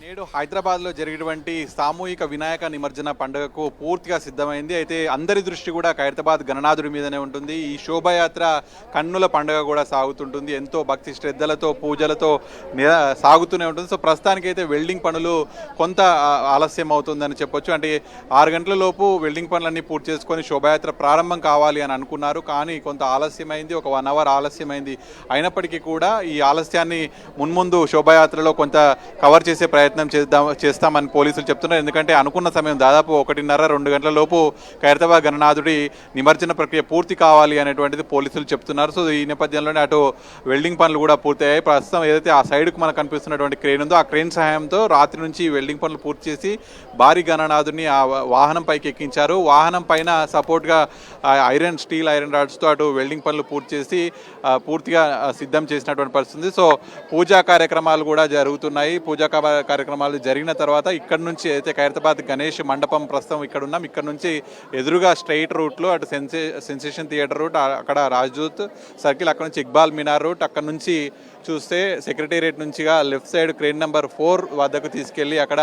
నేడు హైదరాబాద్లో జరిగినటువంటి సామూహిక వినాయక నిమజ్జన పండుగకు పూర్తిగా సిద్ధమైంది. అయితే అందరి దృష్టి కూడా ఖైరతాబాద్ గణనాథుడి మీదనే ఉంటుంది. ఈ శోభాయాత్ర కన్నుల పండుగ కూడా సాగుతుంటుంది. ఎంతో భక్తి శ్రద్ధలతో పూజలతో సాగుతూనే ఉంటుంది. సో ప్రస్తుతానికైతే వెల్డింగ్ పనులు కొంత ఆలస్యం అవుతుందని చెప్పొచ్చు. అంటే 6 గంటల లోపు వెల్డింగ్ పనులన్నీ పూర్తి చేసుకొని శోభాయాత్ర ప్రారంభం కావాలి అని అనుకున్నారు. కానీ కొంత ఆలస్యమైంది, ఒక 1 అవర్ ఆలస్యమైంది. అయినప్పటికీ కూడా ఈ ఆలస్యాన్ని మున్ముందు శోభాయాత్రలో కొంత కవర్ చేసే ప్రయత్నం చేస్తామని పోలీసులు చెప్తున్నారు. ఎందుకంటే అనుకున్న సమయం దాదాపు 1:30-2 గంటల లోపు ఖైరతాబాద్ గణనాథుడి నిమజ్జన ప్రక్రియ పూర్తి కావాలి అనేటువంటిది పోలీసులు చెప్తున్నారు. సో ఈ నేపథ్యంలోనే అటు వెల్డింగ్ పనులు కూడా పూర్తయ్యాయి. ప్రస్తుతం ఏదైతే ఆ సైడ్కు మనకు కనిపిస్తున్నటువంటి క్రేన్ ఉందో ఆ క్రేన్ సహాయంతో రాత్రి నుంచి వెల్డింగ్ పనులు పూర్తి చేసి భారీ గణనాథుడిని ఆ వాహనం పైకి ఎక్కించారు. వాహనం పైన సపోర్ట్గా స్టీల్ ఐరన్ రాడ్స్తో అటు వెల్డింగ్ పనులు పూర్తి చేసి పూర్తిగా సిద్ధం చేసినటువంటి పరిస్థితి. సో పూజా కార్యక్రమాలు కూడా జరుగుతున్నాయి. పూజా కార్యక్రమాలు జరిగిన తర్వాత ఇక్కడ నుంచి అయితే ఖైరతాబాద్ గణేష్ మండపం ప్రస్తుతం ఇక్కడ ఉన్నాం. ఇక్కడ నుంచి ఎదురుగా స్ట్రైట్ రూట్లో అటు సెన్సేషన్ థియేటర్ రూట్, అక్కడ రాజ్దూత్ సర్కిల్, అక్కడ నుంచి ఇక్బాల్ మినార్ రూట్, అక్కడ నుంచి చూస్తే సెక్రటేరియట్ నుంచిగా లెఫ్ట్ సైడ్ క్రేన్ నెంబర్ 4 వద్దకు తీసుకెళ్ళి అక్కడ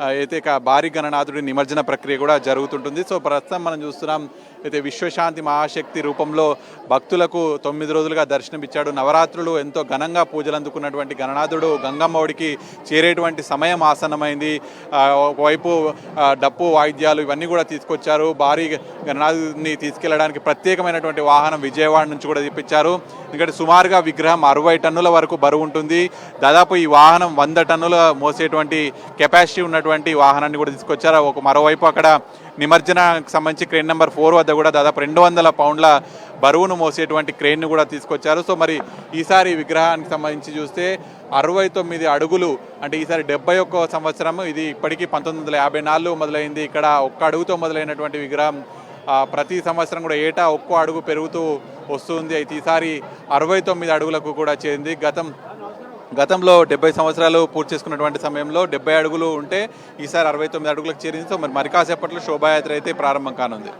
అయితే భారీ గణనాథుడి నిమజ్జన ప్రక్రియ కూడా జరుగుతుంటుంది. సో ప్రస్తుతం మనం చూస్తున్నాం అయితే విశ్వశాంతి మహాశక్తి రూపంలో భక్తులకు 9 రోజులుగా దర్శనమిచ్చాడు. నవరాత్రులు ఎంతో ఘనంగా పూజలు అందుకున్నటువంటి గణనాథుడు గంగమ్మఒడికి చేరేటువంటి సమయం ఆసన్నమైంది. ఒకవైపు డప్పు వాయిద్యాలు ఇవన్నీ కూడా తీసుకొచ్చారు. భారీ గణనాథుడిని తీసుకెళ్లడానికి ప్రత్యేకమైనటువంటి వాహనం విజయవాడ నుంచి కూడా తెప్పించారు. ఎందుకంటే సుమారుగా విగ్రహం 60 టన్నుల వరకు బరువు ఉంటుంది. దాదాపు ఈ వాహనం 100 టన్నుల మోసేటువంటి కెపాసిటీ ఉన్నటువంటి వాహనాన్ని కూడా తీసుకొచ్చారు. మరోవైపు అక్కడ నిమజ్జనకు సంబంధించి క్రేన్ నెంబర్ 4 వద్ద కూడా దాదాపు 200 పౌండ్ల బరువును మోసేటువంటి క్రేన్ను కూడా తీసుకొచ్చారు. సో మరి ఈసారి విగ్రహానికి సంబంధించి చూస్తే 69 అడుగులు, అంటే ఈసారి 71వ సంవత్సరం. ఇది ఇప్పటికీ 1954 మొదలైంది. ఇక్కడ 1 అడుగుతో మొదలైనటువంటి విగ్రహం ప్రతి సంవత్సరం కూడా ఏటా 1 అడుగు పెరుగుతూ వస్తుంది. అయితే ఈసారి 69 అడుగులకు కూడా చేరింది. గతంలో 70 సంవత్సరాలు పూర్తి చేసుకున్నటువంటి సమయంలో 70 అడుగులు ఉంటే ఈసారి 69 అడుగులకు చేరింది. సో మరి కాసేపట్లో శోభాయాత్ర అయితే ప్రారంభం కానుంది.